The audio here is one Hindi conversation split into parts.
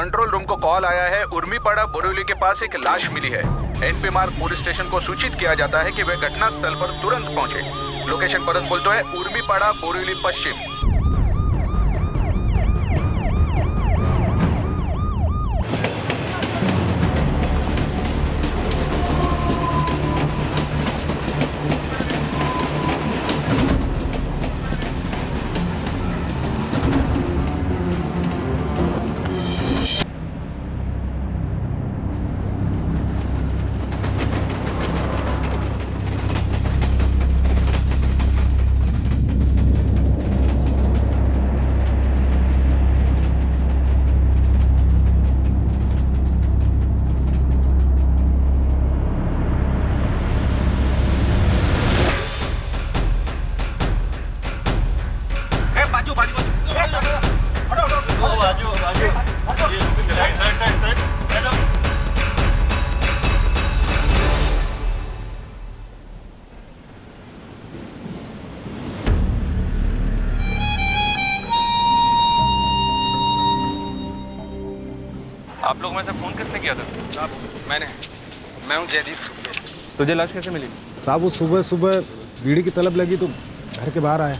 कंट्रोल रूम को कॉल आया है, उर्मीपाड़ा बोरिवली के पास एक लाश मिली है। एनपी मार्ग पुलिस स्टेशन को सूचित किया जाता है कि वे घटना स्थल पर तुरंत पहुंचे। लोकेशन परत बोलते है उर्मीपाड़ा बोरिवली पश्चिम। आप लोगों में से फोन किसने किया था? साहब मैं हूँ जयदीप। तुझे लाश कैसे मिली? साहब वो सुबह सुबह बीड़ी की तलब लगी तो घर के बाहर आया।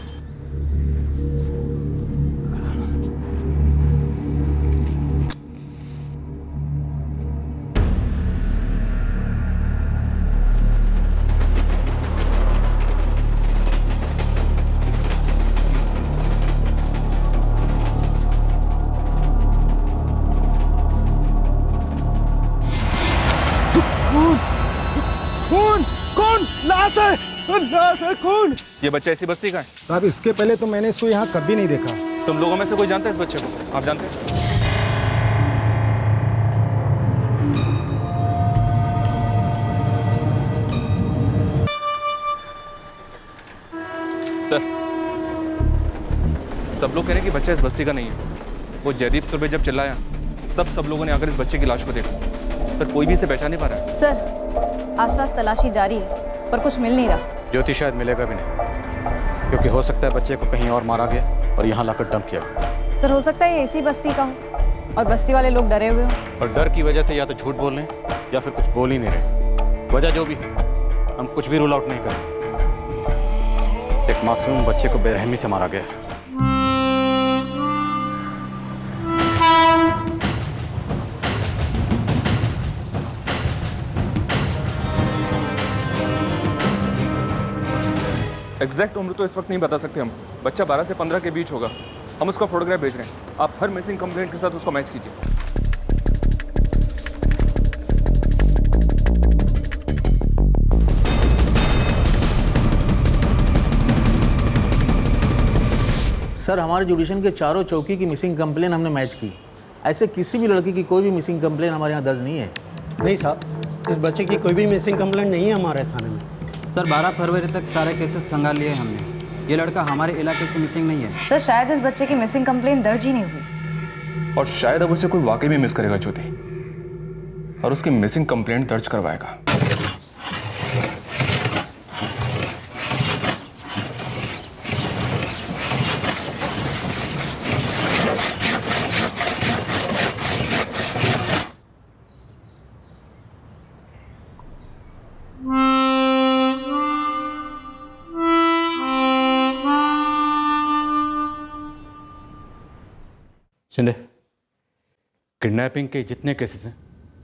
कौन? लाश है, कौन? ये बच्चा ऐसी बस्ती का है? साहब इसके पहले तो मैंने इसको यहाँ कभी नहीं देखा। तुम लोगों में से कोई जानता है इस बच्चे को? आप जानते हैं? सब लोग कह रहे हैं कि बच्चा इस बस्ती का नहीं है। वो जयदीप सुरभि जब चिल्लाया तब सब लोगों ने आकर इस बच्चे की लाश को देखा, पर कोई भी इसे पहचान नहीं पा रहा है। सर, आसपास तलाशी जारी है पर कुछ मिल नहीं रहा। ज्योति शायद मिलेगा भी नहीं, क्योंकि हो सकता है बच्चे को कहीं और मारा गया और यहाँ लाकर डंप किया गया। सर, हो सकता है ये इसी बस्ती का हो और बस्ती वाले लोग डरे हुए हो। और डर की वजह से या तो झूठ बोल रहे हैं या फिर कुछ बोल ही नहीं रहे। वजह जो भी है, हम कुछ भी रूल आउट नहीं करें। एक मासूम बच्चे को बेरहमी से मारा गया। एग्जैक्ट उम्र तो इस वक्त नहीं बता सकते हम। बच्चा 12 से 15 के बीच होगा। हम उसका फोटोग्राफ भेज रहे हैं। आप हर मिसिंग कंप्लेंट के साथ उसको मैच कीजिए। सर, हमारे जुडिशन के चारों चौकी की मिसिंग कंप्लेन हमने मैच की। ऐसे किसी भी लड़की की कोई भी मिसिंग कंप्लेन हमारे यहाँ दर्ज नहीं है। नहीं साहब, इस बच्चे की कोई भी मिसिंग कंप्लेंट नहीं है हमारे थाने में। सर, 12 फरवरी तक सारे केसेस खंगाल लिए हमने। ये लड़का हमारे इलाके से मिसिंग नहीं है। सर, शायद इस बच्चे की मिसिंग कंप्लेन दर्ज ही नहीं हुई। और शायद अब उसे कोई वाकई में मिस करेगा ज्योति, और उसकी मिसिंग कंप्लेंट दर्ज करवाएगा। शिंदे, किडनैपिंग के जितने केसेस हैं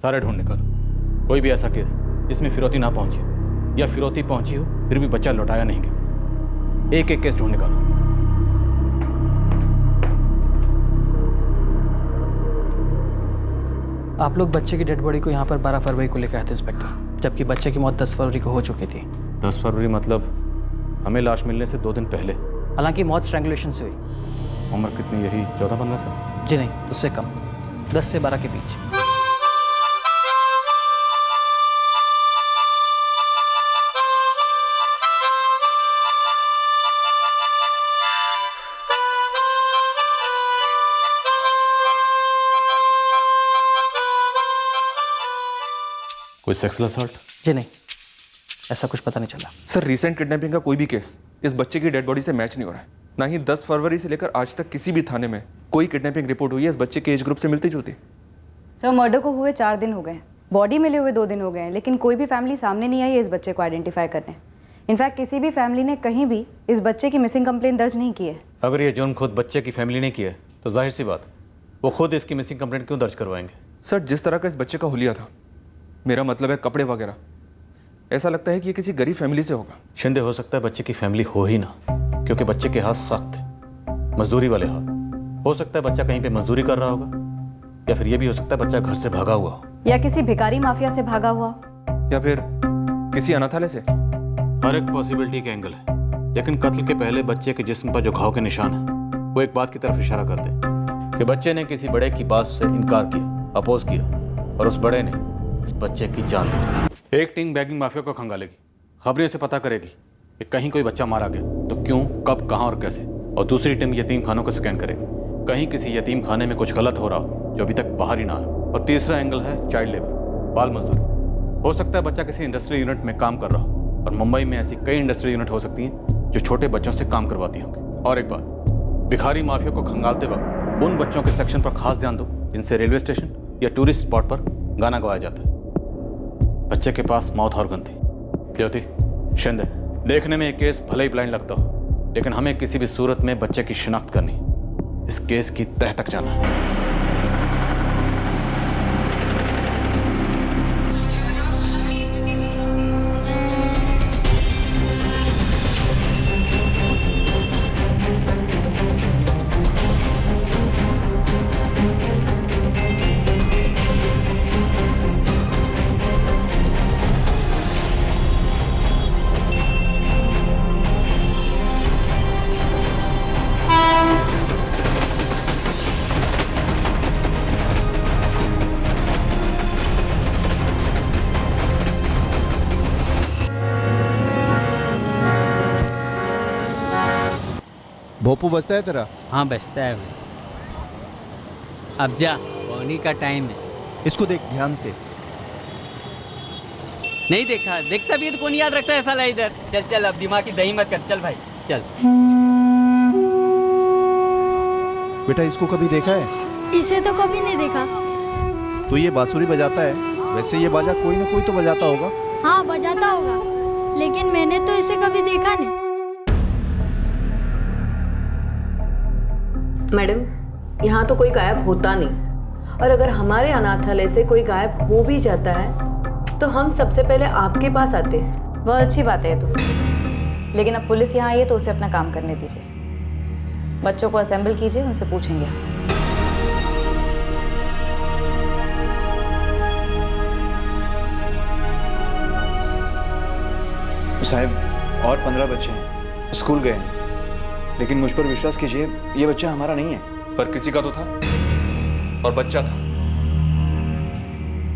सारे ढूंढ निकालो। कोई भी ऐसा केस जिसमें फिरौती ना पहुंची हो या फिरौती पहुंची हो फिर भी बच्चा लौटाया नहीं गया, एक एक केस ढूंढ निकालो। आप लोग बच्चे की डेड बॉडी को यहाँ पर 12 फरवरी को लेकर आए थे इंस्पेक्टर, जबकि बच्चे की मौत 10 फरवरी को हो चुकी थी। 10 फरवरी मतलब हमें लाश मिलने से 2 दिन पहले। हालांकि मौत स्ट्रैंगुलेशन से हुई। उम्र कितनी, यही 14-15 साल? जी नहीं, उससे कम, 10 से 12 के बीच। कोई सेक्सुअल असॉल्ट? जी नहीं, ऐसा कुछ पता नहीं चला। सर, रिसेंट किडनैपिंग का कोई भी केस इस बच्चे की डेड बॉडी से मैच नहीं हो रहा है। ना ही 10 फरवरी से लेकर आज तक किसी भी थाने में कोई किडनैपिंग रिपोर्ट हुई है इस बच्चे के एज ग्रुप से मिलती जुलती। सर मर्डर को हुए 4 दिन हो गए हैं, बॉडी मिले हुए 2 दिन हो गए हैं, लेकिन कोई भी फैमिली सामने नहीं आई है इस बच्चे को आइडेंटिफाई करने। इनफैक्ट किसी भी फैमिली ने कहीं भी इस बच्चे की मिसिंग कंप्लेन दर्ज नहीं की है। अगर ये जुर्म खुद बच्चे की फैमिली ने किया है तो जाहिर सी बात वो खुद इसकी मिसिंग कंप्लेंट क्यों दर्ज करवाएंगे? सर जिस तरह का इस बच्चे का हुलिया था, मेरा मतलब है कपड़े वगैरह, ऐसा लगता है कि ये किसी गरीब फैमिली से होगा। शिंदे हो सकता है बच्चे की फैमिली हो ही ना, क्योंकि बच्चे के हाथ सख्त है, मजदूरी वाले हाथ। हो सकता है बच्चा कहीं पे मजदूरी कर रहा होगा, या फिर ये भी हो सकता है बच्चा घर से भागा हुआ हो, या किसी भिखारी माफिया से भागा हुआ, या फिर किसी अनाथालय से। हर एक पॉसिबिलिटी के एंगल है, लेकिन कत्ल के पहले बच्चे के जिस्म पर जो घाव के निशान है वो एक बात की तरफ इशारा करते हैं कि बच्चे ने किसी बड़े की बात से इनकार किया, अपोज किया, और उस बड़े ने इस बच्चे की जान ली। एक टीम बैगिंग माफिया को खंगालेगी, खबरें से पता करेगी कि कहीं कोई बच्चा मारा गया तो क्यों, कब, कहाँ और कैसे, और दूसरी टीम यतीम खानों को स्कैन करेगी, कहीं किसी यतीम खाने में कुछ गलत हो रहा हो जो अभी तक बाहर ही ना आए। और तीसरा एंगल है चाइल्ड लेबर, बाल मजदूरी। हो सकता है बच्चा किसी इंडस्ट्रियल यूनिट में काम कर रहा हो, और मुंबई में ऐसी कई इंडस्ट्रियल यूनिट हो सकती हैं जो छोटे बच्चों से काम करवाती होंगी। और एक बात, भिखारी माफिया को खंगालते वक्त उन बच्चों के सेक्शन पर खास ध्यान दो जिनसे रेलवे स्टेशन या टूरिस्ट स्पॉट पर गाना गवाया जाता है। बच्चे के पास माउथ ऑर्गन थी। ज्योति, शिंदे, देखने में एक केस भले ही ब्लाइंड लगता हो, लेकिन हमें किसी भी सूरत में बच्चे की शिनाख्त करनी, इस केस की तह तक जाना है। भोपू बजता है तेरा? हाँ बचता है भाई। अब जा, सोनी का टाइम है। इसको देख ध्यान से। नहीं देखा, देखता भी है तो कौन याद रखता है साला इधर। चल चल, अब दिमाग की दही मत कर, चल भाई चल। बेटा इसको कभी देखा है? इसे तो कभी नहीं देखा। तो ये बांसुरी बजाता है, वैसे ये बाजा कोई ना कोई तो बजाता होगा। हाँ बजाता होगा, लेकिन मैंने तो इसे कभी देखा नहीं। मैडम, यहाँ तो कोई गायब होता नहीं, और अगर हमारे अनाथालय से कोई गायब हो भी जाता है तो हम सबसे पहले आपके पास आते हैं। बहुत अच्छी बात है ये तो, लेकिन अब पुलिस यहाँ आई है तो उसे अपना काम करने दीजिए। बच्चों को असेंबल कीजिए, उनसे पूछेंगे। साहब, और 15 बच्चे हैं, स्कूल गए हैं, लेकिन मुझ पर विश्वास कीजिए ये बच्चा हमारा नहीं है। पर किसी का तो था, और बच्चा था।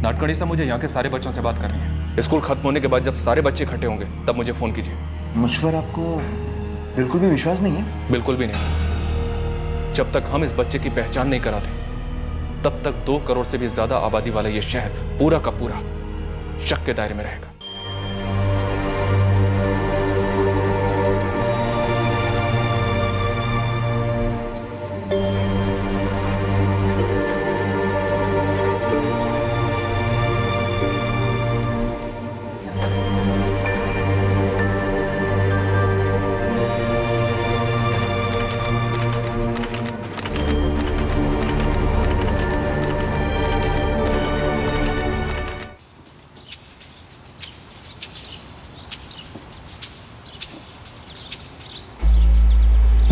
नाटकड़ी से मुझे यहाँ के सारे बच्चों से बात करनी है। स्कूल खत्म होने के बाद जब सारे बच्चे इकट्ठे होंगे तब मुझे फोन कीजिए। मुझ पर आपको बिल्कुल भी विश्वास नहीं है? बिल्कुल भी नहीं। जब तक हम इस बच्चे की पहचान नहीं कराते तब तक 2 करोड़ से भी ज्यादा आबादी वाला ये शहर पूरा का पूरा शक के दायरे में रहेगा।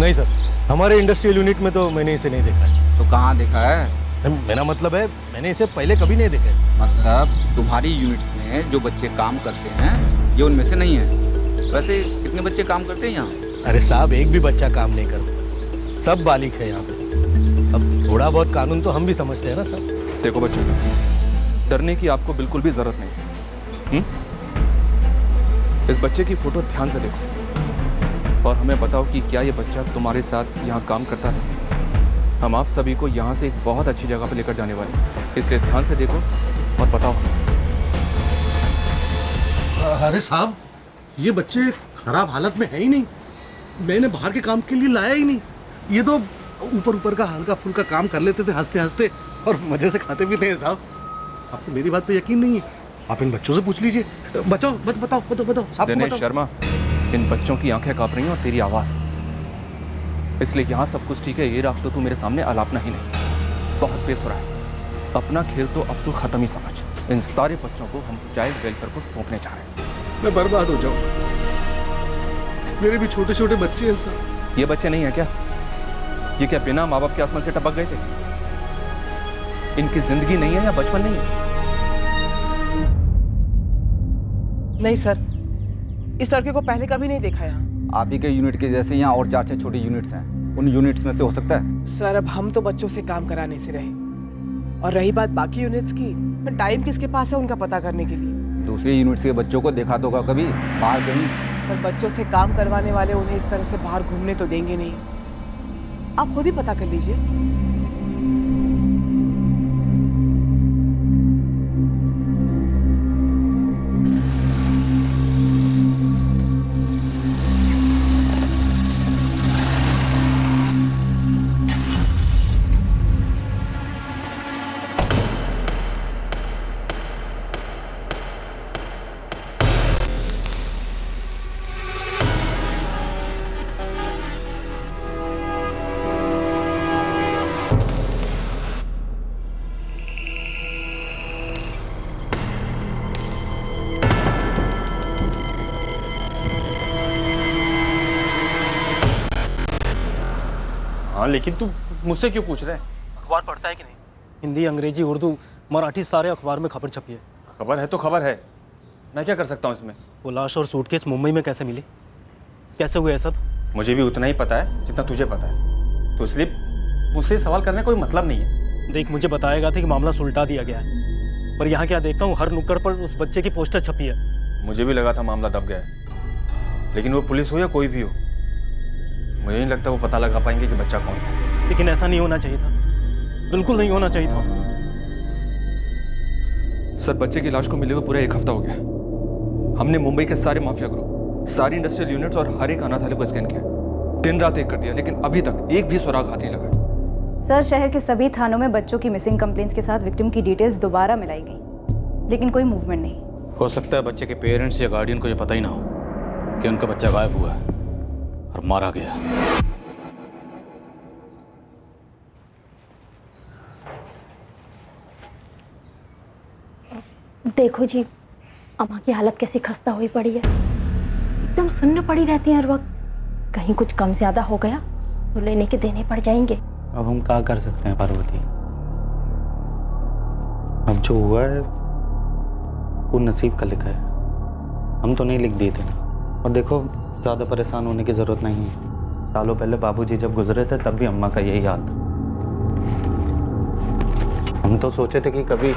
नहीं सर, हमारे इंडस्ट्रियल यूनिट में तो मैंने इसे नहीं देखा है। तो कहाँ देखा है? मेरा मतलब है मैंने इसे पहले कभी नहीं देखा है। मतलब तुम्हारी यूनिट में जो बच्चे काम करते हैं ये उनमें से नहीं है। वैसे कितने बच्चे काम करते हैं यहाँ? अरे साहब, एक भी बच्चा काम नहीं करता, सब बालिग है यहाँ पे। अब थोड़ा बहुत कानून तो हम भी समझते हैं ना सर। देखो बच्चों, डरने की आपको बिल्कुल भी जरूरत नहीं। इस बच्चे की फोटो ध्यान से देखो और हमें बताओ कि क्या ये बच्चा तुम्हारे साथ यहाँ काम करता था। हम आप सभी को यहाँ से एक बहुत अच्छी जगह पर लेकर जाने वाले हैं, इसलिए ध्यान से देखो और बताओ। अरे साहब, ये बच्चे खराब हालत में है ही नहीं। मैंने बाहर के काम के लिए लाया ही नहीं। ये तो ऊपर ऊपर का हल्का फुल्का काम कर लेते थे हंसते हंसते, और मजे से खाते पीते हैं साहब। आपको मेरी बात पे यकीन नहीं है? आप इन बच्चों से पूछ लीजिए। बताओ बताओ बताओ बताओ साहब को दिनेश बताओ। शर्मा, इन बच्चों की आंखें कांप रही हैं और तेरी आवाज़, इसलिए यहाँ सब कुछ ठीक है, ये रात तो तू मेरे सामने अलापना ही नहीं। बहुत बेसुरा है, अपना खेल तो अब तू खत्म ही समझ। इन सारे बच्चों को हम चाइल्ड वेलफेयर को सौंपने चाह रहे हैं। मैं बर्बाद हो जाऊँ, मेरे भी छोटे छोटे बच्चे हैं सर। ये बच्चे नहीं है क्या? ये क्या बिना माँ बाप के आसमान से टपक गए थे? इनकी जिंदगी नहीं है या बचपन नहीं है? नहीं सर, इस लड़के को पहले कभी नहीं देखा यहाँ। आप ही के यूनिट के जैसे यहाँ और 4-6 छोटे यूनिट्स हैं, उन यूनिट्स में से हो सकता है। सर अब हम तो बच्चों से काम कराने से रहे, और रही बात बाकी यूनिट्स की, तो टाइम किसके पास है उनका पता करने के लिए? दूसरे यूनिट्स के बच्चों को देखा तो होगा कभी बाहर कहीं? सर बच्चों से काम करवाने वाले उन्हें इस तरह से बाहर घूमने तो देंगे नहीं। आप खुद ही पता कर लीजिए। हाँ, लेकिन तू मुझसे क्यों पूछ रहा है? अखबार पढ़ता है कि नहीं? हिंदी, अंग्रेजी, उर्दू, मराठी सारे अखबार में खबर छपी है। खबर है तो खबर है, मैं क्या कर सकता हूँ इसमें? वो लाश और सूटकेस मुंबई में कैसे मिली? कैसे हुआ है सब? मुझे भी उतना ही पता है जितना तुझे पता है, तो इसलिए मुझसे सवाल करने का कोई मतलब नहीं है। देख, मुझे बताया गया था कि मामला सुलटा दिया गया है, पर यहाँ क्या देखता हूँ हर नुक्कड़ पर उस बच्चे की पोस्टर छपी है। मुझे भी लगा था मामला दब गया है, लेकिन वो पुलिस हो या कोई भी हो, मुझे नहीं लगता वो पता लगा पाएंगे कि बच्चा कौन था। लेकिन ऐसा नहीं होना चाहिए था, बिल्कुल नहीं होना चाहिए था। सर, बच्चे की लाश को मिले हुए पूरा 1 हफ्ता हो गया। हमने मुंबई के सारे माफिया ग्रुप, सारी इंडस्ट्रियल यूनिट्स और हर एक अनाथालय को स्कैन किया, दिन रात एक कर दिया, लेकिन अभी तक एक भी सुराग हाथ नहीं लगा। सर, शहर के सभी थानों में बच्चों की मिसिंग कंप्लेंट्स के साथ विक्टिम की डिटेल्स दोबारा मिलाई गई, लेकिन कोई मूवमेंट नहीं। हो सकता है बच्चे के पेरेंट्स या गार्डियन को ये पता ही ना हो कि उनका बच्चा गायब हुआ है और मारा गया। देखो जी, अम्मा की हालत कैसी खस्ता हुई पड़ी है, एकदम सुन्न पड़ी रहती है हर वक्त। कहीं कुछ कम ज्यादा हो गया तो लेने के देने पड़ जाएंगे। अब हम क्या कर सकते हैं पार्वती? अब जो हुआ है वो नसीब का लिखा है, हम तो नहीं लिख दिए थे ना। और देखो, ज़्यादा परेशान होने की ज़रूरत नहीं है। सालों पहले बाबूजी जब गुजरे थे तब भी अम्मा का यही हाल था। हम तो सोचे थे कि कभी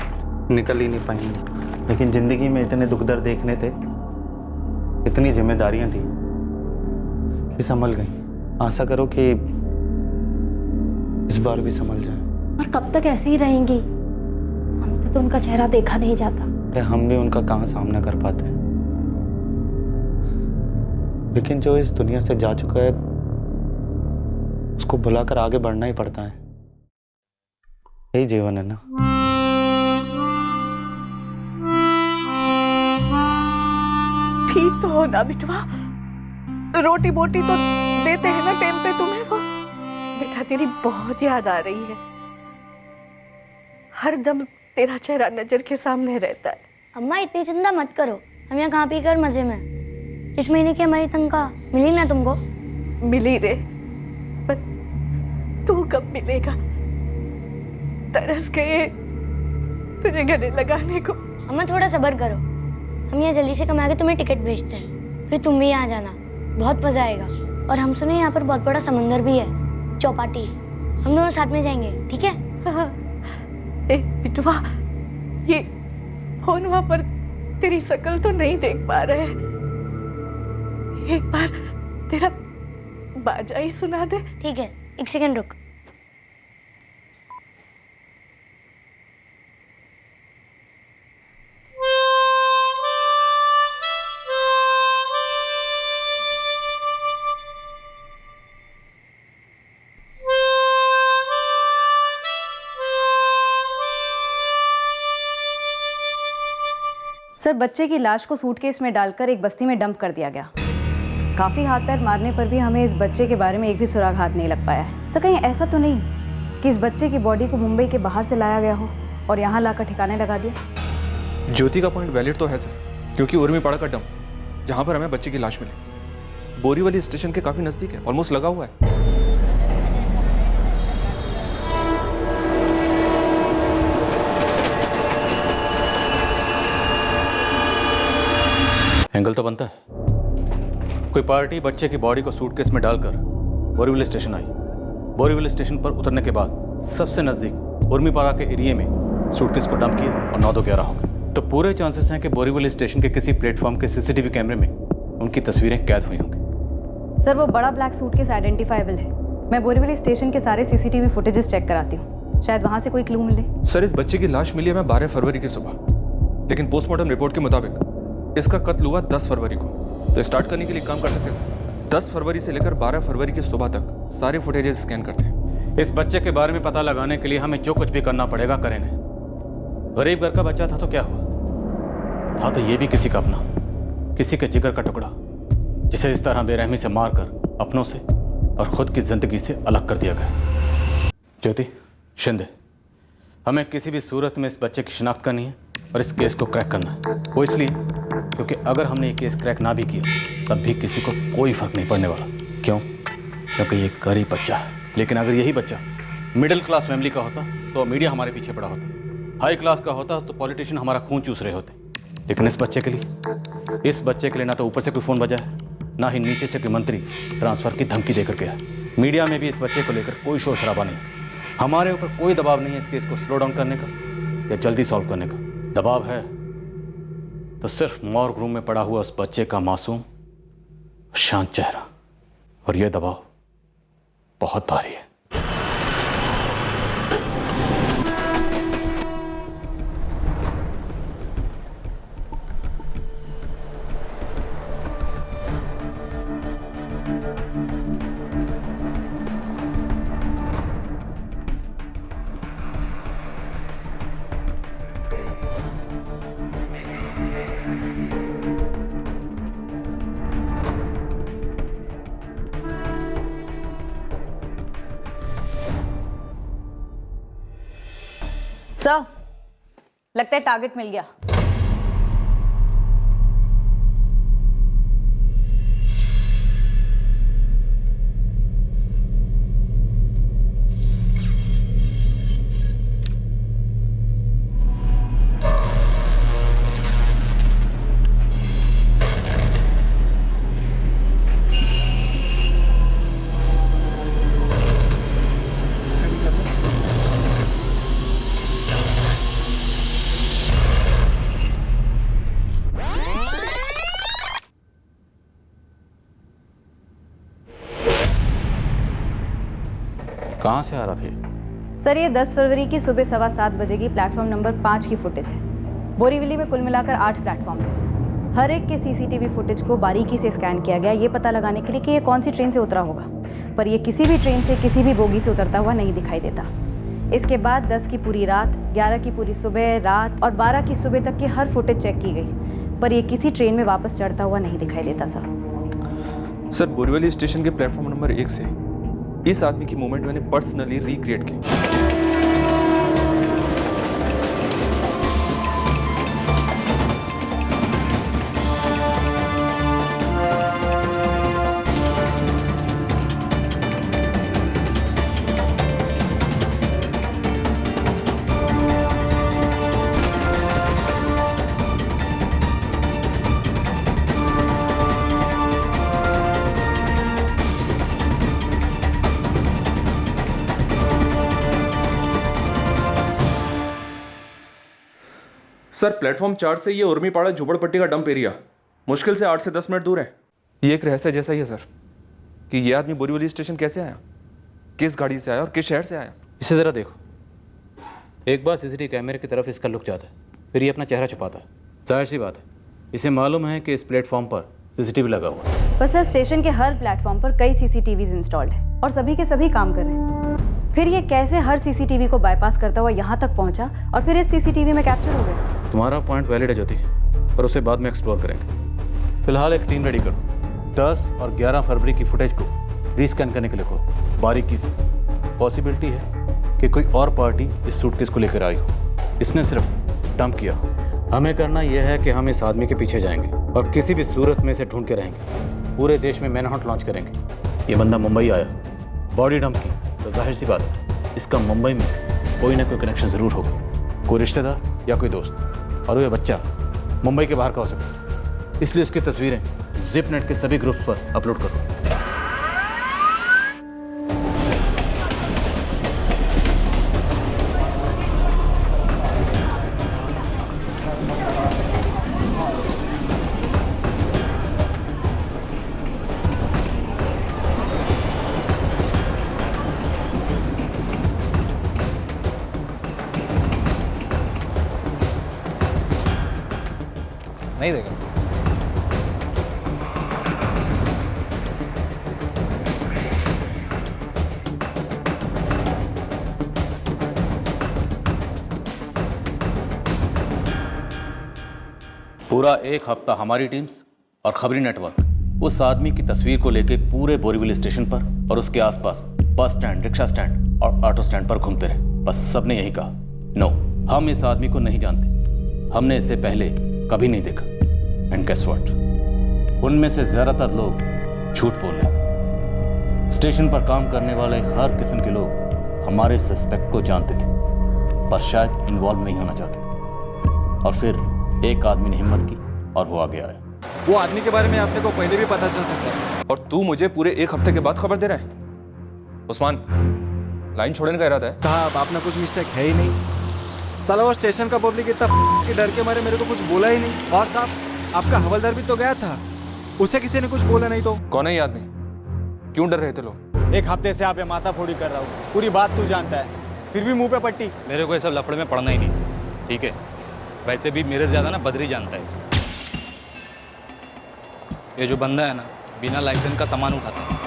निकल ही नहीं पाएंगे, लेकिन ज़िंदगी में इतने दुख दर्द देखने थे, इतनी जिम्मेदारियां थी कि संभल गई। आशा करो कि इस बार भी संभल जाए। और कब तक ऐसे ही रहेंगी? हमसे तो उनका चेहरा देखा नहीं जाता। अरे हम भी उनका कहाँ सामना कर पाते हैं, लेकिन जो इस दुनिया से जा चुका है उसको भुलाकर आगे बढ़ना ही पड़ता है। यही जीवन है ना। ठीक तो हो ना बिटवा? रोटी बोटी तो देते हैं ना टाइम पे तुम्हें वो? बेटा तेरी बहुत याद आ रही है, हर दम तेरा चेहरा नजर के सामने रहता है। अम्मा इतनी चिंता मत करो, हम यहाँ खा पी कर मजे में। इस महीने की हमारी तनख्वाह मिली ना तुमको? मिली रे, पर तू कब मिलेगा? तरस गए तुझे गले लगाने को। अम्मा थोड़ा सब्र करो, हम यहाँ जल्दी से कमा के तुम्हें टिकट भेजते हैं, फिर तुम भी यहाँ जाना, बहुत मजा आएगा। और हम सुने यहाँ पर बहुत बड़ा समंदर भी है, चौपाटी, हम दोनों साथ में जाएंगे, ठीक है? हाँ। ए बिटवा, ये फोन वहाँ पर तेरी शक्ल तो नहीं देख पा रहे, एक बार तेरा बाजा ही सुना दे। ठीक है, 1 सेकंड रुक। सर, बच्चे की लाश को सूटकेस में डालकर एक बस्ती में डंप कर दिया गया। काफ़ी हाथ पैर मारने पर भी हमें इस बच्चे के बारे में एक भी सुराग हाथ नहीं लग पाया है। तो कहीं ऐसा तो नहीं कि इस बच्चे की बॉडी को मुंबई के बाहर से लाया गया हो और यहाँ लाकर ठिकाने लगा दिया? ज्योति का पॉइंट वैलिड तो है सर, क्योंकि उर्मीपाड़ा का डंप जहाँ पर हमें बच्चे की लाश मिली बोरीवली स्टेशन के काफ़ी नज़दीक है, ऑलमोस्ट लगा हुआ है। एंगल तो बनता है। कोई पार्टी बच्चे की बॉडी को सूटकेस में डालकर बोरीवली स्टेशन आई। बोरीवली स्टेशन पर उतरने के बाद सबसे नज़दीक उर्मीपाड़ा के एरिया में सूटकेस को डंप किया और 9-11 हो गए। तो पूरे चांसेस हैं कि बोरीवली स्टेशन के किसी प्लेटफॉर्म के सीसीटीवी कैमरे में उनकी तस्वीरें कैद हुई होंगी। सर, वो बड़ा ब्लैक सूटकेस आइडेंटिफाइबल है। मैं बोरीवली स्टेशन के सारे सीसीटीवी फुटेजेस चेक कराती हूँ, शायद वहाँ से कोई क्लू मिले। सर, इस बच्चे की लाश मिली है 12 फरवरी की सुबह, लेकिन पोस्टमार्टम रिपोर्ट के मुताबिक इसका कत्ल हुआ 10 फरवरी को। तो स्टार्ट करने के लिए काम कर सकते हैं। 10 फरवरी से लेकर 12 फरवरी की सुबह तक सारे फुटेजेस स्कैन करते हैं। इस बच्चे के बारे में पता लगाने के लिए हमें जो कुछ भी करना पड़ेगा करेंगे। गरीब घर का बच्चा था तो क्या हुआ, था तो ये भी किसी का अपना, किसी के जिगर का टुकड़ा, जिसे इस तरह बेरहमी से मारकर अपनों से और खुद की जिंदगी से अलग कर दिया गया। ज्योति, शिंदे, हमें किसी भी सूरत में इस बच्चे की शिनाख्त करनी है और इस केस को क्रैक करना है। वो इसलिए क्योंकि अगर हमने ये केस क्रैक ना भी किया तब भी किसी को कोई फर्क नहीं पड़ने वाला। क्यों? क्योंकि ये गरीब बच्चा है। लेकिन अगर यही बच्चा मिडिल क्लास फैमिली का होता तो मीडिया हमारे पीछे पड़ा होता, हाई क्लास का होता तो पॉलिटिशियन हमारा खून चूस रहे होते। लेकिन इस बच्चे के लिए ना तो ऊपर से कोई फ़ोन बजा है, ना ही नीचे से कोई मंत्री ट्रांसफ़र की धमकी देकर गया। मीडिया में भी इस बच्चे को लेकर कोई शोर शराबा नहीं। हमारे ऊपर कोई दबाव नहीं है इस केस को स्लो डाउन करने का या जल्दी सॉल्व करने का। दबाव है तो सिर्फ मॉर्ग रूम में पड़ा हुआ उस बच्चे का मासूम शांत चेहरा, और यह दबाव बहुत भारी है। सर, लगता है टारगेट मिल गया। कहाँ से आ रहा था? सर, ये 10 फरवरी की सुबह 7:15 बजे की प्लेटफॉर्म नंबर 5 की फुटेज है। बोरीवली में कुल मिलाकर 8 प्लेटफॉर्म हैं। हर एक के सीसीटीवी फुटेज को बारीकी से स्कैन किया गया, ये पता लगाने के लिए कि ये कौन सी ट्रेन से उतरा होगा, पर ये किसी भी ट्रेन से किसी भी बोगी से उतरता हुआ नहीं दिखाई देता। इसके बाद 10 की पूरी रात, 11 की पूरी सुबह, रात और 12 की सुबह तक की हर फुटेज चेक की गई, पर ये किसी ट्रेन में वापस चढ़ता हुआ नहीं दिखाई देता। सर, बोरीवली स्टेशन के प्लेटफॉर्म नंबर 1 से इस आदमी की मूवमेंट मैंने पर्सनली रिक्रिएट की। सर, प्लेटफॉर्म 4 से ये उर्मीपाड़ा झोपड़पट्टी का डंप एरिया मुश्किल से 8 से 10 मिनट दूर है। ये एक रहस्य जैसा ही है सर कि ये आदमी बोरीवली स्टेशन कैसे आया, किस गाड़ी से आया और किस शहर से आया। इसी तरह देखो, एक बार सीसीटीवी कैमरे की तरफ इसका लुक जाता है, फिर ये अपना चेहरा छुपाता है। जाहिर सी बात है, इसे मालूम है कि इस प्लेटफॉर्म पर सीसीटीवी लगा हुआ है। पर सर, स्टेशन के हर प्लेटफॉर्म पर कई सीसीटीवीज इंस्टॉल्ड है और सभी के सभी काम कर रहे हैं। फिर ये कैसे हर सीसीटीवी को बाईपास करता हुआ यहाँ तक पहुँचा और फिर इस सीसीटीवी में कैप्चर हो गया? तुम्हारा पॉइंट वैलिड है ज्योति, पर उसे बाद में एक्सप्लोर करेंगे। फिलहाल एक टीम रेडी करो। 10 और 11 फरवरी की फुटेज को रीस्कैन करने के लिए करो बारीकी से। पॉसिबिलिटी है कि कोई और पार्टी इस सूटकेस को लेकर आई हो, इसने सिर्फ डंप किया। हमें करना यह है कि हम इस आदमी के पीछे जाएंगे और किसी भी सूरत में इसे ढूंढ के रहेंगे। पूरे देश में मैनहंट लॉन्च करेंगे। ये बंदा मुंबई आया, बॉडी डंप की, तो जाहिर सी बात है इसका मुंबई में कोई ना कोई कनेक्शन ज़रूर होगा, कोई रिश्तेदार या कोई दोस्त। और वह बच्चा मुंबई के बाहर का हो सकता है, इसलिए उसकी तस्वीरें जिपनेट के सभी ग्रुप्स पर अपलोड करो। नहीं देगा। पूरा एक हफ्ता हमारी टीम्स और खबरी नेटवर्क उस आदमी की तस्वीर को लेकर पूरे बोरीवली स्टेशन पर और उसके आसपास बस स्टैंड, रिक्शा स्टैंड और ऑटो स्टैंड पर घूमते रहे। बस सबने यही कहा, नो, हम इस आदमी को नहीं जानते, हमने इसे पहले कभी नहीं देखा। एंड गेस व्हाट, उनमें से ज्यादातर लोग झूठ बोल रहे थे। स्टेशन पर काम करने वाले हर किस्म के लोग हमारे सस्पेक्ट को जानते थे, पर शायद इन्वॉल्व नहीं होना चाहते थे। और फिर एक आदमी ने हिम्मत की और वो आगे आया। वो आदमी के बारे में आपने को पहले भी पता चल सकता है। और तू मुझे पूरे एक हफ्ते के बाद खबर दे रहा है? उस्मान, लाइन छोड़ने का इरादा है? साहब, आपने कुछ मिस्टेक है ही नहीं। साला वो स्टेशन का पब्लिक इतना के डर के मारे मेरे को कुछ बोला ही नहीं। और साहब, आपका हवलदार भी तो गया था, उसे किसी ने कुछ बोला नहीं तो? कौन है ये आदमी? क्यों डर रहे थे लोग? एक हफ्ते से आप ये माथा फोड़ी कर रहा हूँ, पूरी बात तू जानता है, फिर भी मुंह पे पट्टी। मेरे को ये सब लफड़े में पड़ना ही नहीं, ठीक है? वैसे भी मेरे से ज्यादा ना बद्री जानता है इसमें। ये जो बंदा है ना, बिना लाइसेंस का सामान उठाता है।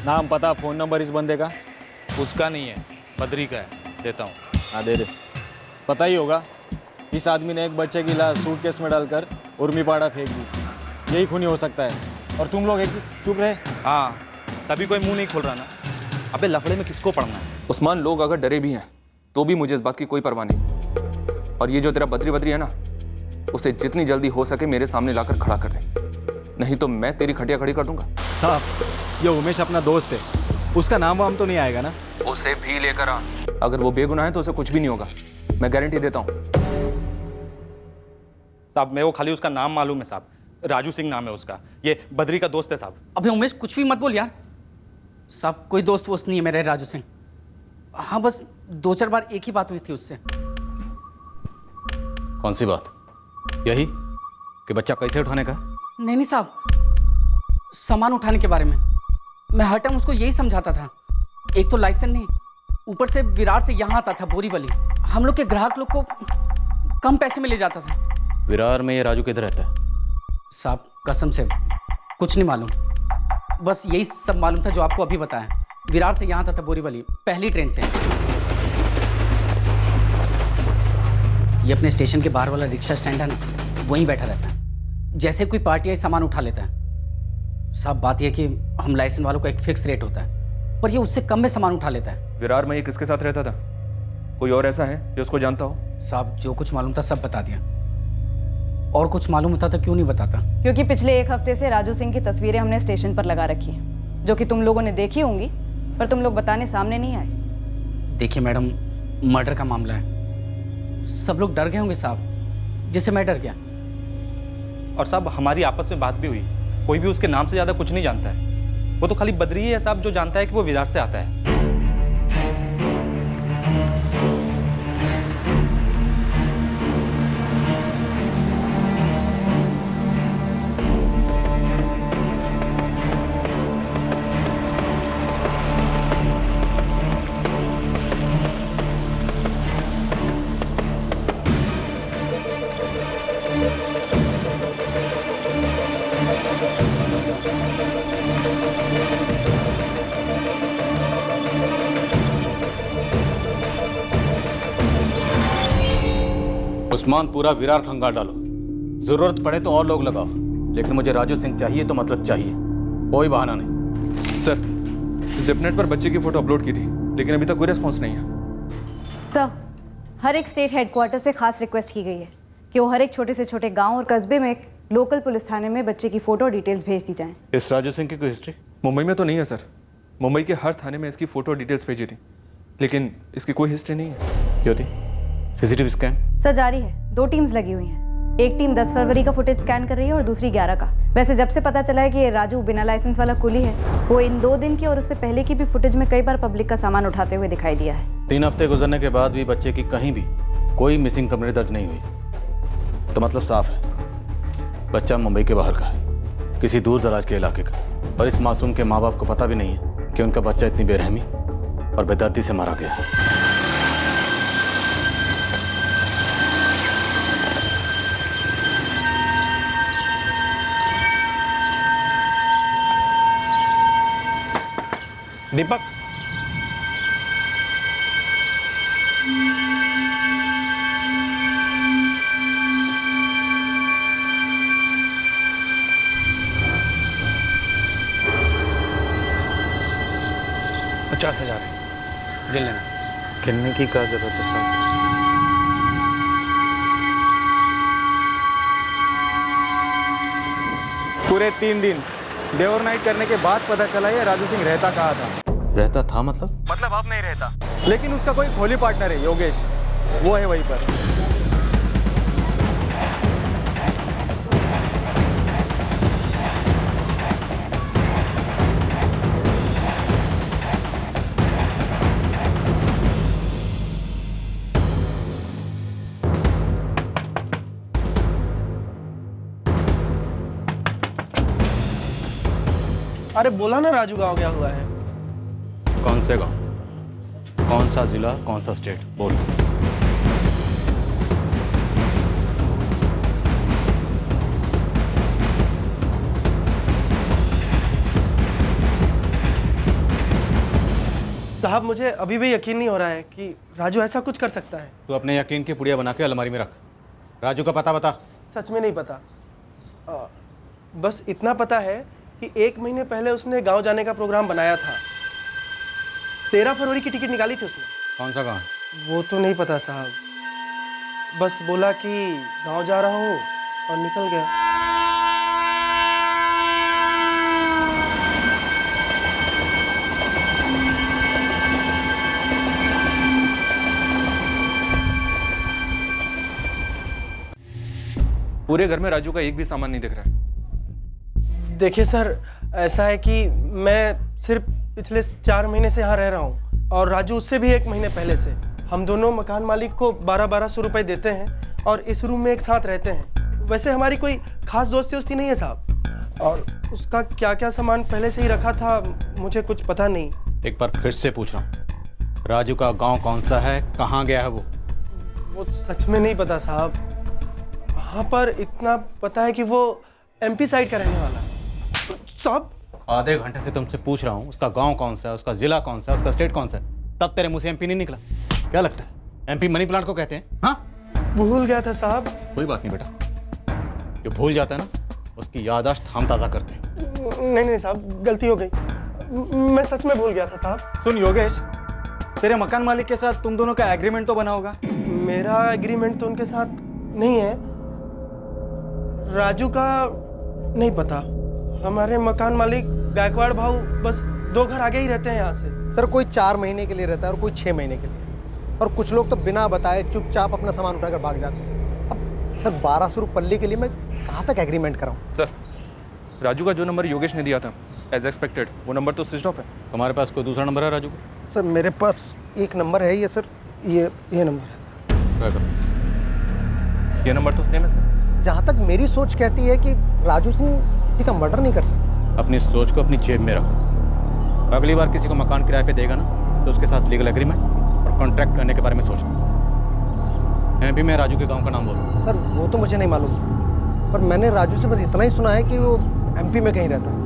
नाम, पता, फोन नंबर इस बंदे का? उसका नहीं है, बद्री का है, देता हूँ। हाँ दे दे। पता ही होगा, इस आदमी ने एक बच्चे की लाश सूटकेस में डालकर उर्मीपाड़ा फेंक दी। यही खूनी हो सकता है। और तुम लोग एक चुप रहे। हाँ, तभी कोई मुंह नहीं खोल रहा ना। अबे लफड़े में किसको पड़ना है? उस्मान, लोग अगर डरे भी हैं तो भी मुझे इस बात की कोई परवाह नहीं। और ये जो तेरा बद्री है ना, उसे जितनी जल्दी हो सके मेरे सामने लाकर खड़ा कर दे, नहीं तो मैं तेरी खटिया खड़ी कर दूंगा। साहब, ये उमेश अपना दोस्त है, उसका नाम वाम तो नहीं आएगा ना? उसे भी लेकर आ। अगर वो बेगुनाह है तो उसे कुछ भी नहीं होगा, मैं गारंटी देता हूँ। साहब, मेरे को खाली उसका नाम मालूम है साहब, राजू सिंह नाम है उसका। ये बद्री का दोस्त है साहब। अबे उमेश, कुछ भी मत बोल यार। साहब, कोई दोस्त वोस्त नहीं है मेरे राजू सिंह। हाँ, बस 2-4 बार एक ही बात हुई थी उससे। कौन सी बात? यही कि बच्चा कैसे उठाने का? नहीं साहब, सामान उठाने के बारे में। मैं हर टाइम उसको यही समझाता था। एक तो लाइसेंस नहीं, ऊपर से विरार से यहाँ आता था बोरीवली, हम लोग के ग्राहक लोग को कम पैसे में ले जाता था। विरार में ये राजू किधर रहता है? साहब कसम से कुछ नहीं मालूम, बस यही सब मालूम था जो आपको अभी बताया। विरार से यहाँ आता था बोरीवली, पहली ट्रेन से। ये अपने स्टेशन के बाहर वाला रिक्शा स्टैंड है ना, वहीं बैठा रहता है। जैसे कोई पार्टी आई सामान उठा लेता है। साहब, बात यह कि हम लाइसेंस वालों का एक फिक्स रेट होता है, पर ये उससे कम में सामान उठा लेता है। विरार में ये किसके साथ रहता था? कोई और ऐसा है जो उसको जानता हो? साहब, जो कुछ मालूम था सब बता दिया। और कुछ मालूम होता तो क्यों नहीं बताता? क्योंकि पिछले एक हफ्ते से राजू सिंह की तस्वीरें हमने स्टेशन पर लगा रखी हैं, जो कि तुम लोगों ने देखी होंगी, पर तुम लोग बताने सामने नहीं आए। देखिए मैडम, मर्डर का मामला है, सब लोग डर गए होंगे साहब, जैसे मैं डर गया। और साहब, हमारी आपस में बात भी हुई, कोई भी उसके नाम से ज़्यादा कुछ नहीं जानता है। वो तो खाली बद्री ही है साहब जो जानता है कि वो विरार से आता है। आसमान पूरा विरार खंगाल डालो, जरूरत पड़े तो और लोग लगाओ, लेकिन मुझे राजू सिंह चाहिए तो मतलब चाहिए, कोई बहाना नहीं। सर, जिपनेट पर बच्चे की फोटो अपलोड की थी, लेकिन अभी तक कोई रिस्पॉन्स नहीं है। सर, हर एक स्टेट हेडक्वार्टर से खास रिक्वेस्ट की गई है कि वो हर एक छोटे से छोटे गांव और कस्बे में एक लोकल पुलिस थाने में बच्चे की फोटो डिटेल्स भेज दी जाएं। इस राजू सिंह की कोई हिस्ट्री? मुंबई में तो नहीं है सर, मुंबई के हर थाने में इसकी फोटो डिटेल्स भेजी थी, लेकिन इसकी कोई हिस्ट्री नहीं है। क्यों थी? CCTV scan? सर जारी है, 2 टीम्स लगी हुई हैं। एक टीम 10 फरवरी का फुटेज स्कैन कर रही है और दूसरी 11 का। वैसे जब से पता चला है कि ये राजू बिना लाइसेंस वाला कुली है, वो इन 2 दिन की और उससे पहले की भी फुटेज में कई बार पब्लिक का सामान उठाते हुए दिखाई दिया है। 3 हफ्ते गुजरने के बाद भी बच्चे की कहीं भी कोई मिसिंग कंप्लेंट दर्ज नहीं हुई, तो मतलब साफ है बच्चा मुंबई के बाहर का है, किसी दूर दराज के इलाके का, और इस मासूम के माँ बाप को पता भी नहीं है कि उनका बच्चा इतनी बेरहमी और बेदर्दी से मारा गया है। दीपक, $50,000 गिन लेना। गिनने की क्या जरूरत है साहब? पूरे 3 दिन डे और नाइट करने के बाद पता चला ये राजू सिंह रहता कहाँ था। रहता था मतलब? मतलब अब नहीं रहता, लेकिन उसका कोई खोली पार्टनर है योगेश, वो है वहीं पर। अरे बोला ना राजू गाँव गया हुआ है। कौन से गांव, कौन सा जिला, कौन सा स्टेट, बोल। साहब मुझे अभी भी यकीन नहीं हो रहा है कि राजू ऐसा कुछ कर सकता है। तू अपने यकीन की पुड़िया बना के अलमारी में रख। राजू का पता बता। सच में नहीं पता, बस इतना पता है कि 1 महीने पहले उसने गांव जाने का प्रोग्राम बनाया था। 13 फरवरी की टिकट निकाली थी उसने। कौन सा गांव? वो तो नहीं पता साहब, बस बोला कि गांव जा रहा हूँ और निकल गया। पूरे घर में राजू का एक भी सामान नहीं दिख रहा है। देखिए सर, ऐसा है कि मैं सिर्फ पिछले 4 महीने से यहाँ रह रहा हूँ और राजू उससे भी 1 महीने पहले से। हम दोनों मकान मालिक को 1200 रुपए देते हैं और इस रूम में एक साथ रहते हैं। वैसे हमारी कोई खास दोस्ती नहीं है साहब, और उसका क्या क्या सामान पहले से ही रखा था मुझे कुछ पता नहीं। एक बार फिर से पूछ रहा हूँ, राजू का गांव कौन सा है, कहाँ गया है वो सच में नहीं पता साहब। हाँ पर इतना पता है कि वो MP साइड का रहने वाला है साहब। आधे घंटे से तुमसे पूछ रहा हूँ उसका गांव कौन सा है, उसका जिला कौन सा है, उसका स्टेट कौन सा है, तब तेरे मुंह से MP नहीं निकला। क्या लगता है MP मनी प्लांट को कहते हैं? हाँ भूल गया था साहब। कोई बात नहीं बेटा, जो भूल जाता है ना उसकी याददाश्त हम ताज़ा करते हैं। नहीं साहब, गलती हो गई, मैं सच में भूल गया था साहब। सुन योगेश, तेरे मकान मालिक के साथ तुम दोनों का एग्रीमेंट तो बना होगा? मेरा एग्रीमेंट तो उनके साथ नहीं है, राजू का नहीं पता। हमारे मकान मालिक गायकवाड़ भाऊ बस 2 घर आगे ही रहते हैं यहाँ से। सर कोई 4 महीने के लिए रहता है और कोई 6 महीने के लिए, और कुछ लोग तो बिना बताए चुपचाप अपना सामान उठाकर भाग जाते हैं। अब सर 1200 रुपये पल्ले के लिए मैं कहाँ तक एग्रीमेंट कराऊँ? सर, राजू का जो नंबर योगेश ने दिया था एज एक्सपेक्टेड, वो नंबर तो स्विच ऑफ है। तुम्हारे पास कोई दूसरा नंबर है राजू का? सर मेरे पास एक नंबर है, ये सर ये नंबर है। ये नंबर तो सेम है सर। जहाँ तक मेरी सोच कहती है कि राजू सिंह किसी का मर्डर नहीं कर सकता। अपनी सोच को अपनी जेब में रख। अगली बार किसी को मकान किराए पे देगा ना तो उसके साथ लीगल एग्रीमेंट और कॉन्ट्रैक्ट करने के बारे में सोचना। मैं भी राजू के गांव का नाम बोलूँ? सर वो तो मुझे नहीं मालूम, पर मैंने राजू से बस इतना ही सुना है कि वो MP में कहीं रहता है।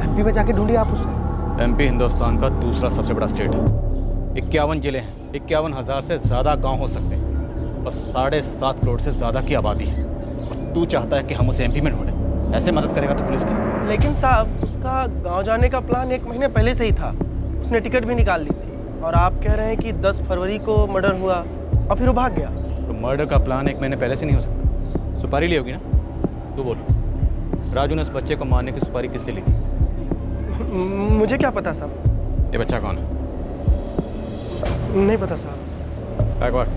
MP में जाके ढूंढिए आप उसे। MP हिंदुस्तान का दूसरा सबसे बड़ा स्टेट है। 51 जिले हैं, 51,000 से ज़्यादा गाँव हो सकते हैं। और 7.5 करोड़ से ज़्यादा की आबादी है। और तू चाहता है कि हम उसे एमपी में ढूंढें? ऐसे मदद करेगा तो पुलिस की? लेकिन साहब उसका गांव जाने का प्लान 1 महीने पहले से ही था। उसने टिकट भी निकाल ली थी और आप कह रहे हैं कि 10 फरवरी को मर्डर हुआ और फिर वो भाग गया। तो मर्डर का प्लान 1 महीने पहले से नहीं हो सकता? सुपारी ली होगी ना? तू बोल, राजू ने उस बच्चे को मारने की सुपारी किससे ली थी? मुझे क्या पता साहब। ये बच्चा कौन है? नहीं पता साहब। बैकवर्ड,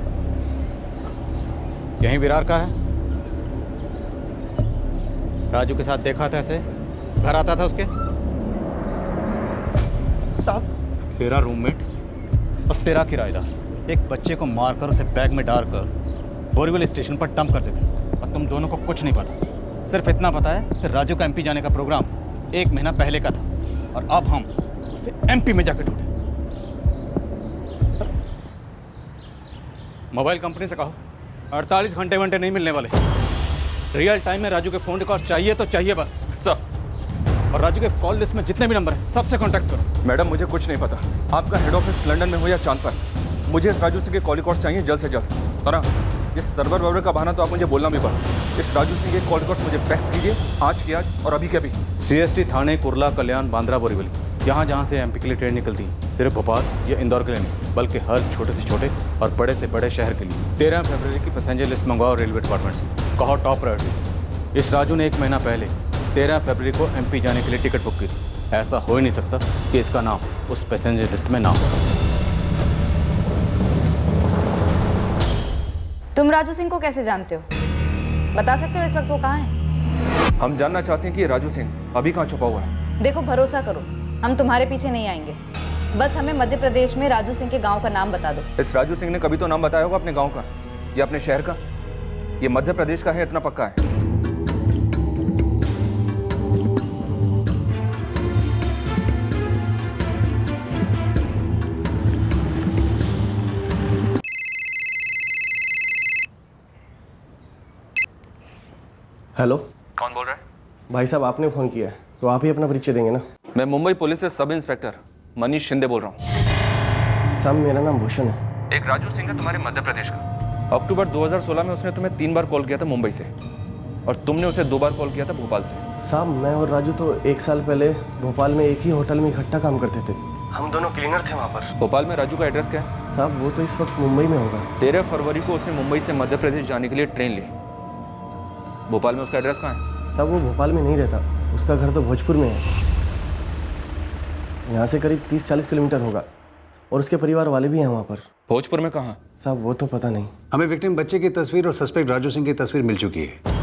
यहीं विरार का है? राजू के साथ देखा था ऐसे? घर आता था उसके? साहब तेरा रूममेट और तेरा किराएदार एक बच्चे को मारकर उसे बैग में डालकर बोरीवली स्टेशन पर डंप कर देते और तुम दोनों को कुछ नहीं पता। सिर्फ इतना पता है कि राजू का एमपी जाने का प्रोग्राम 1 महीना पहले का था और अब हम उसे एमपी में जाकर ढूंढे। मोबाइल कंपनी से कहो 48 घंटे नहीं मिलने वाले। रियल टाइम में राजू के फोन रिकॉर्ड चाहिए तो चाहिए बस सर। और राजू के कॉल लिस्ट में जितने भी नंबर हैं सबसे कांटेक्ट करो। मैडम मुझे कुछ नहीं पता, आपका हेड ऑफिस लंदन में हो या चांद पर, मुझे इस राजू सिंह के कॉल रिकॉर्ड चाहिए जल्द से जल्द। और ये सर्वर वर्वर का बहाना तो आप मुझे बोलना भी पड़ा। इस राजू सिंह के कॉल रिकॉर्ड मुझे फैक्स कीजिए आज की आज और अभी के अभी। CST थाने, कुर्ला, कल्याण, बांद्रा, बोरीवली, यहाँ जहाँ से एमपी के लिए ट्रेन निकलती है, सिर्फ भोपाल या इंदौर के लिए नहीं बल्कि हर छोटे से छोटे और बड़े से बड़े शहर के लिए 13 फरवरी की पैसेंजर लिस्ट मंगवाओ रेलवे डिपार्टमेंट से। कहो टॉप प्रायोरिटी। इस राजू ने 1 महीना पहले 13 फरवरी को एमपी जाने के लिए टिकट बुक की थी। ऐसा हो ही नहीं सकता कि इसका नाम उस पैसेंजर लिस्ट में ना हो। तुम राजू सिंह को कैसे जानते हो? बता सकते हो इस वक्त वो कहाँ है? हम जानना चाहते हैं कि ये राजू सिंह अभी कहाँ छुपा हुआ है। देखो भरोसा करो, हम तुम्हारे पीछे नहीं आएंगे। बस हमें मध्य प्रदेश में राजू सिंह के गांव का नाम बता दो। इस राजू सिंह ने कभी तो नाम बताया होगा अपने गांव का या अपने शहर का। ये मध्य प्रदेश का है, इतना पक्का है। हेलो, कौन बोल रहा है? भाई साहब आपने फ़ोन किया है तो आप ही अपना परिचय देंगे ना। मैं मुंबई पुलिस से सब इंस्पेक्टर मनीष शिंदे बोल रहा हूँ। साहब मेरा नाम भूषण है। एक राजू सिंह है तुम्हारे मध्य प्रदेश का। अक्टूबर 2016 में उसने तुम्हें 3 बार कॉल किया था मुंबई से और तुमने उसे 2 बार कॉल किया था भोपाल से। साहब मैं और राजू तो 1 साल पहले भोपाल में एक ही होटल में इकट्ठा काम करते थे। हम दोनों क्लीनर थे वहाँ पर। भोपाल में राजू का एड्रेस क्या है? साहब वो तो इस वक्त मुंबई में होगा। 13 फरवरी को उसने मुंबई से मध्य प्रदेश जाने के लिए ट्रेन ली। भोपाल में उसका एड्रेस कहाँ है? साहब वो भोपाल में नहीं रहता, उसका घर तो भोजपुर में है। यहाँ से करीब 30-40 किलोमीटर होगा और उसके परिवार वाले भी हैं वहाँ पर। भोजपुर में कहाँ? साहब वो तो पता नहीं। हमें विक्टिम बच्चे की तस्वीर और सस्पेक्ट राजू सिंह की तस्वीर मिल चुकी है।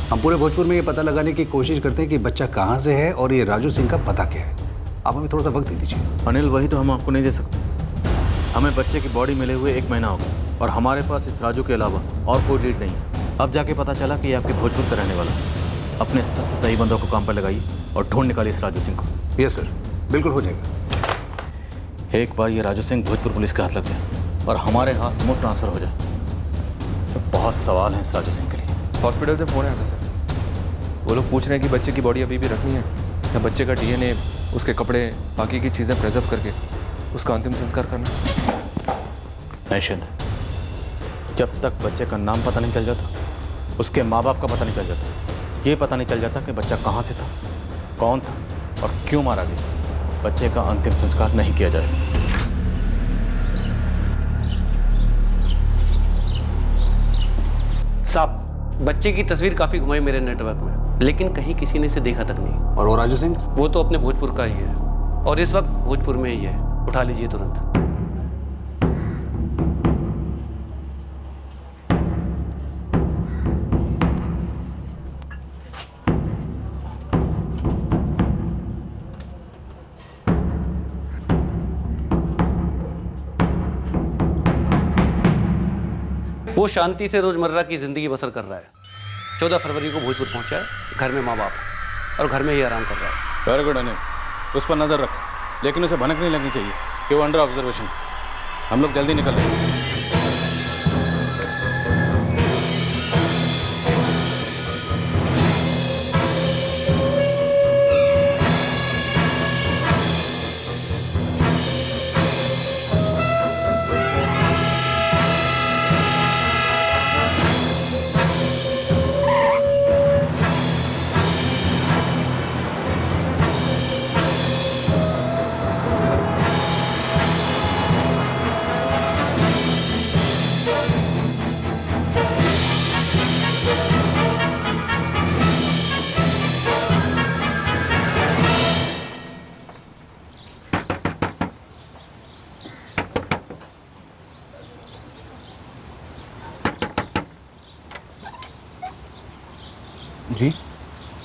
हम पूरे भोजपुर में ये पता लगाने की कोशिश करते हैं कि बच्चा कहाँ से है और ये राजू सिंह का पता क्या है। आप हमें थोड़ा सा वक्त दे दीजिए। अनिल, वही तो हम आपको नहीं दे सकते। हमें बच्चे की बॉडी मिले हुए 1 महीना हो गया और हमारे पास इस राजू के अलावा और कोई लीड नहीं है। अब जाके पता चला कि ये आपके भोजपुर का रहने वाला है। अपने सबसे सही बंदों को काम पर लगाइए और ढूंढ निकालिए इस राजू सिंह को। यस सर, बिल्कुल हो जाएगा। एक बार ये राजू सिंह भोजपुर पुलिस के हाथ लग जाए और हमारे हाथ स्मूथ ट्रांसफर हो जाए तो बहुत सवाल हैं इस राजू सिंह के लिए। हॉस्पिटल से फ़ोन आया था सर। वो लोग पूछ रहे हैं कि बच्चे की बॉडी अभी भी रखनी है या बच्चे का DNA, उसके कपड़े, बाकी की चीज़ें प्रिजर्व करके उसका अंतिम संस्कार करना। नहीं शिंदे, जब तक बच्चे का नाम पता नहीं चल जाता, उसके माँ बाप का पता नहीं चल जाता, ये पता नहीं चल जाता कि बच्चा कहाँ से था, कौन था और क्यों मारा गया, बच्चे का अंतिम संस्कार नहीं किया जाए। साहब बच्चे की तस्वीर काफ़ी घुमाई मेरे नेटवर्क में, लेकिन कहीं किसी ने इसे देखा तक नहीं। और वो राजू सिंह? वो तो अपने भोजपुर का ही है और इस वक्त भोजपुर में ही है। उठा लीजिए तुरंत। वो शांति से रोजमर्रा की जिंदगी बसर कर रहा है। 14 फरवरी को भोजपुर पहुंचा है, घर में माँ बाप है और घर में ही आराम कर रहा है। वेरी गुड अनिल, उस पर नजर रखो, लेकिन उसे भनक नहीं लगनी चाहिए कि वो अंडर ऑब्जर्वेशन। हम लोग जल्दी निकल रहे हैं।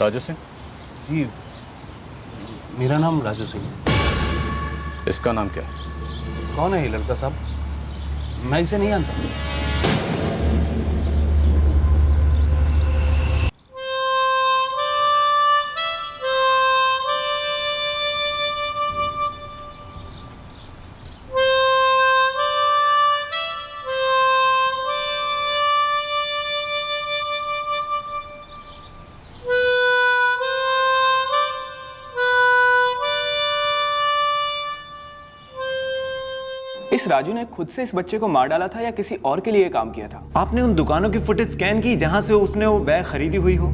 राजू सिंह? जी, मेरा नाम राजू सिंह। इसका नाम क्या है? कौन है ये लड़का साहब? मैं इसे नहीं जानता। इस राजू ने खुद से इस बच्चे को मार डाला था या किसी और के लिए काम किया था? आपने उन दुकानों की फुटेज स्कैन की जहां से उसने वो बैग खरीदी हुई हो?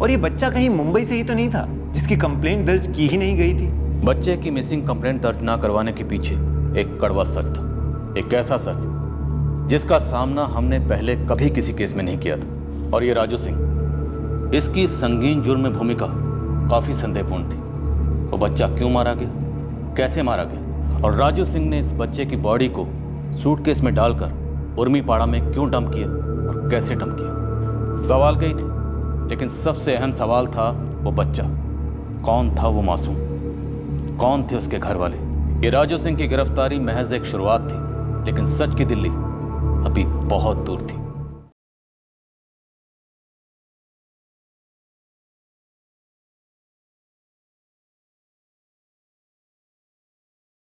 और ये बच्चा कहीं मुंबई से ही तो नहीं था जिसकी कंप्लेंट दर्ज की ही नहीं गई थी? बच्चे की मिसिंग कंप्लेंट दर्ज ना करवाने के पीछे एक कड़वा सच था, एक ऐसा सच जिसका सामना हमने पहले कभी किसी केस में नहीं किया था। और ये राजू सिंह, इसकी संगीन जुर्म में भूमिका काफी संदेहपूर्ण थी। वो बच्चा क्यों मारा गया, कैसे मारा गया, और राजू सिंह ने इस बच्चे की बॉडी को सूटकेस में डालकर उर्मीपाड़ा में क्यों डंप किया और कैसे डंप किया। सवाल कई थे, लेकिन सबसे अहम सवाल था वो बच्चा कौन था, वो मासूम कौन थे उसके घर वाले। ये राजू सिंह की गिरफ्तारी महज एक शुरुआत थी, लेकिन सच की दिल्ली अभी बहुत दूर थी।